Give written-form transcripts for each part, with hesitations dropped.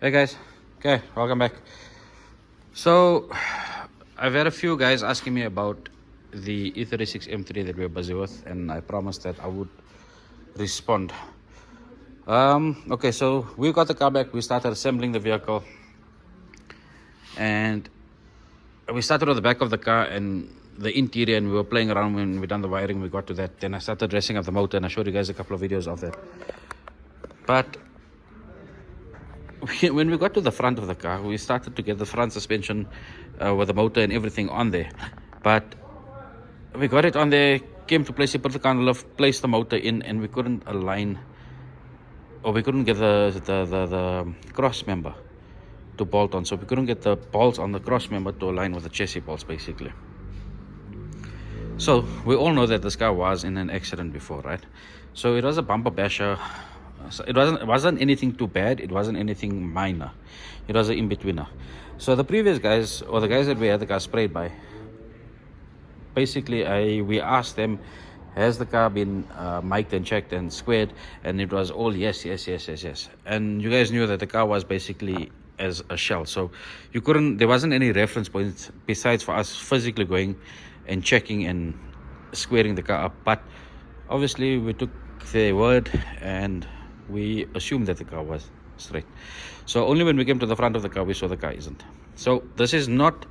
Hey guys, okay, welcome back. So I've had a few guys asking me about the E36 M3 that we're busy with, and I promised that I would respond. Okay, so we got the car back, we started assembling the vehicle, and we started on the back of the car and the interior, and we were playing around. When we done the wiring, we got to that. Then I started dressing up the motor, and I showed you guys a couple of videos of that. But when we got to the front of the car, we started to get the front suspension with the motor and everything on there. But we got it on there, came to place it, put the car on the lift, placed the motor in, and we couldn't align, or we couldn't get the cross member to bolt on. So we couldn't get the bolts on the cross member to align with the chassis bolts, basically. So we all know that this car was in an accident before, right? So it was a bumper basher. So it wasn't anything too bad, it wasn't anything minor, it was an in-betweener. So the previous guys, or the guys that we had the car sprayed by, basically we asked them, has the car been mic'd and checked and squared? And it was all yes. And you guys knew that the car was basically as a shell, so you couldn't, there wasn't any reference points besides for us physically going and checking and squaring the car up. But obviously we took their word and we assumed that the car was straight. So only when we came to the front of the car, we saw the car isn't. So this is not,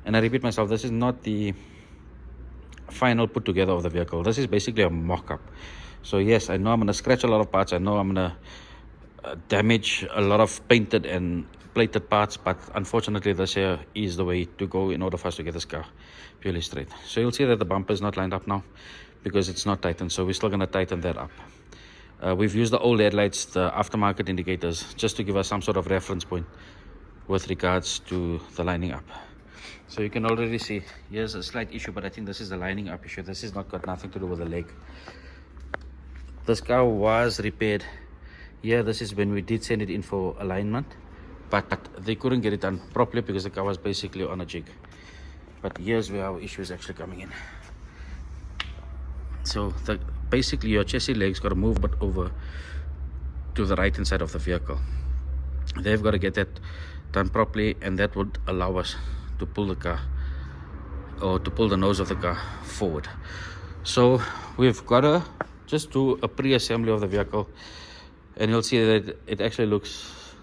and I repeat myself, this is not the final put together of the vehicle. This is basically a mock-up. So yes, I know I'm going to scratch a lot of parts. I know I'm going to damage a lot of painted and plated parts, but unfortunately this here is the way to go in order for us to get this car purely straight. So you'll see that the bumper is not lined up now because it's not tightened, so we're still going to tighten that up. We've used the old headlights, the aftermarket indicators, just to give us some sort of reference point with regards to the lining up. So you can already see here's a slight issue, but I think this is the lining up issue. This has not got nothing to do with the leg. This car was repaired. Yeah, this is when we did send it in for alignment, but they couldn't get it done properly because the car was basically on a jig. But here's where our issue is actually coming in. So basically your chassis legs got to move but over to the right hand side of the vehicle. They've got to get that done properly, and that would allow us to pull the car, or to pull the nose of the car forward. So we've got to just do a pre-assembly of the vehicle, and you'll see that it actually looks,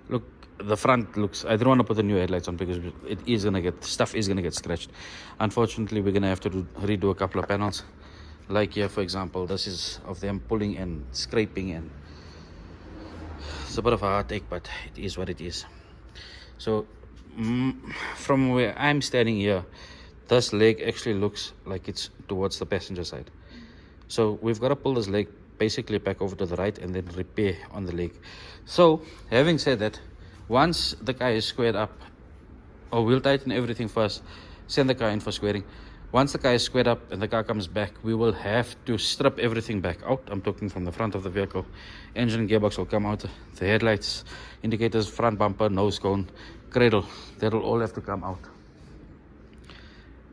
look, the front looks, I don't want to put the new headlights on because it is going to get, stuff is going to get scratched. Unfortunately, we're going to have to redo a couple of panels. Like here, for example, this is of them pulling and scraping, and it's a bit of a heartache, but it is what it is. So from where I'm standing here, this leg actually looks like it's towards the passenger side. So we've got to pull this leg basically back over to the right and then repair on the leg. So having said that, once the car is squared up, or we'll tighten everything first, send the car in for squaring. Once the car is squared up and the car comes back, we will have to strip everything back out. I'm talking from the front of the vehicle. Engine and gearbox will come out. The headlights, indicators, front bumper, nose cone, cradle, that will all have to come out.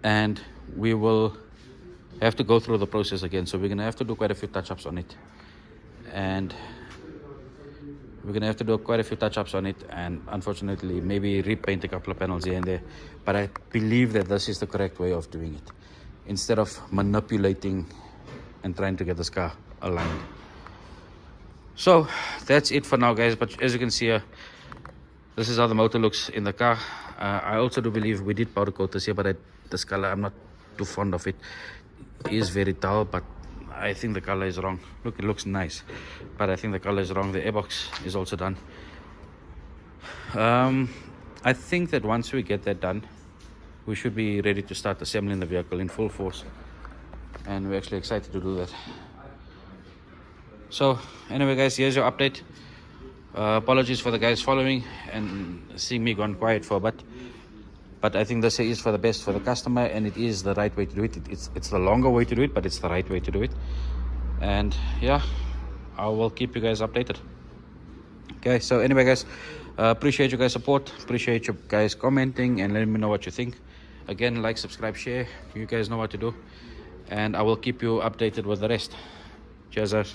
And we will have to go through the process again. So we're going to have to do quite a few touch-ups on it. And we're going to have to do quite a few touch-ups on it, and unfortunately maybe repaint a couple of panels here and there. But I believe that this is the correct way of doing it, instead of manipulating and trying to get this car aligned. So that's it for now, guys. But as you can see here, this is how the motor looks in the car. I also do believe we did powder coat this here, but this color, I'm not too fond of it. It is very dull, but I think the color is wrong. Look, it looks nice, but I think the color is wrong. The airbox is also done. I think that once we get that done, we should be ready to start assembling the vehicle in full force, and we're actually excited to do that. So anyway, guys, here's your update. Apologies for the guys following and seeing me gone quiet for a bit, but I think this is for the best for the customer, and it is the right way to do it. It's the longer way to do it, but it's the right way to do it. And yeah, I will keep you guys updated. Okay, so anyway, guys, appreciate you guys' support, appreciate you guys commenting and letting me know what you think. Again, like, subscribe, share, you guys know what to do, and I will keep you updated with the rest. Cheers, guys.